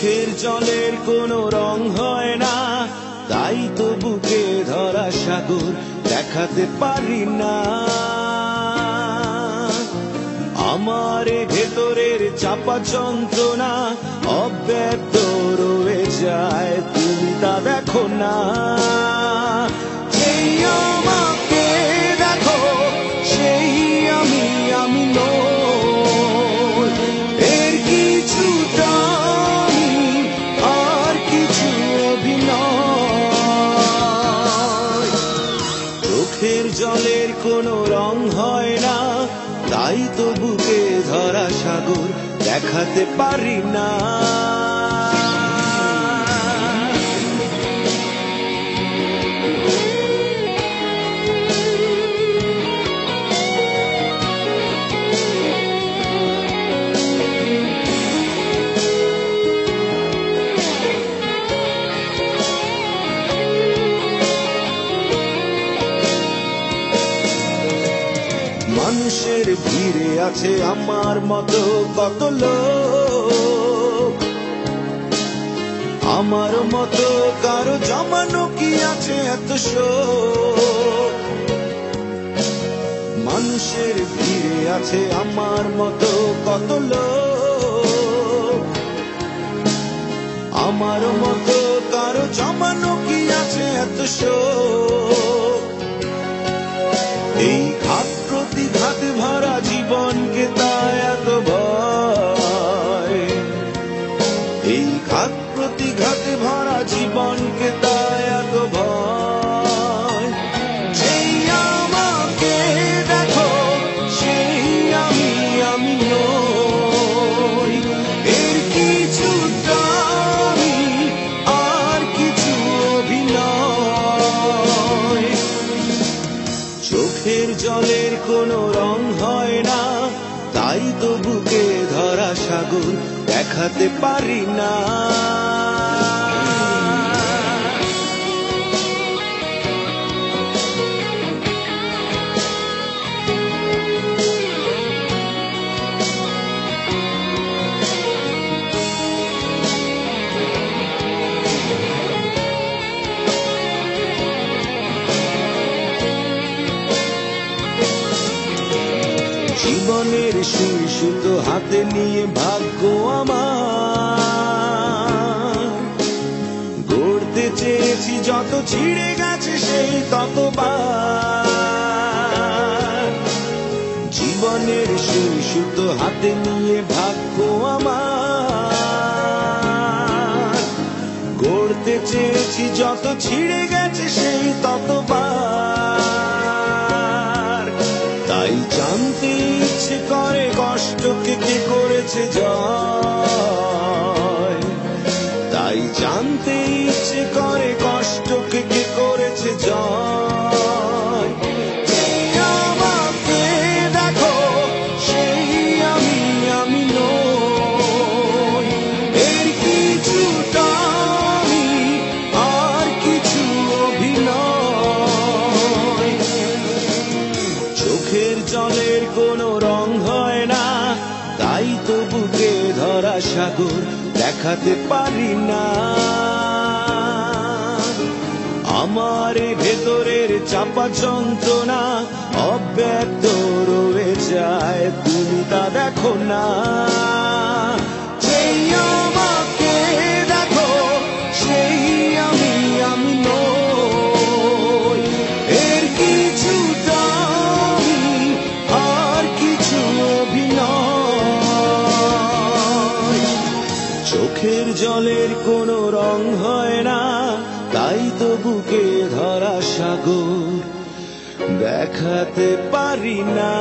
চোখের জলের কোনো রং হয় না, তাই তো বুকে ধরা সাগর দেখাতে পারি না। আমার ভেতরের চাপা যন্ত্রণা অব্যক্ত রয়ে যায়, তুমি তা দেখো না। যেই আমাকে দেখো সেই আমি নই, এর কিছুটা আমি আর কিছু অভিনয়। চোখের জলের কোনো রং হয় না, তাই তো বুকে ধরা সাগর দেখাতে পারি না। মানুষের ভিড়ে আছে আমার মতো কত লোক, আমার মতো কারো জমানো কি আছে এত শোক। মানুষের ভিড়ে আছে আমার মতো কত লোক, আমার মতো কারো জমানো কি আছে এত শোক। এই ঘাত প্রতিঘাত ভরা জীবনকে তাই এত ভয়, এই ঘাত প্রতিঘাত ভরা জীবনকে তাই এত ভয়। সেই আমাকে দেখো সেই আমি নই, এর কিছুটা আমি আর কিছু অভিনয়। চোখের জলের কোনো রং হয় না, তাই তো বুকে ধরা সাগর দেখাতে পারি না। জীবনের সুই সুতো হাতে নিয়ে ভাগ্য আমার গড়তে চেয়েছি, যত ছিঁড়ে গেছে সেই ততবার। জীবনের সুই সুতো হাতে নিয়ে ভাগ্য আমার গড়তে চেয়েছি, যত ছিঁড়ে গেছে সেই ততবার। তাই জানতে ইচ্ছে করে কষ্টকে কে করেছে জয়, তাই জানতে ইচ্ছে করে কষ্টকে কে করেছে জয়। যেই আমাকে দেখো সেই আমি নই, এর কিছুটা আমি আর কিছু অভিনয়। চোখের জলের কোনো রং হয় না, তাই তো বুকে ধরা সাগর দেখাতে পারি না। আমার ভেতরের চাপা যন্ত্রণা অব্যক্ত রয়ে যায়, তুমি তা দেখো না। যেই আমাকে দেখো সেই আমি নই, এর কিছুটা আমি আর কিছু অভিনয়। চোখের জলের কোনো রং হয় না, তাই তো বুকে ধরা সাগর দেখাতে পারি না।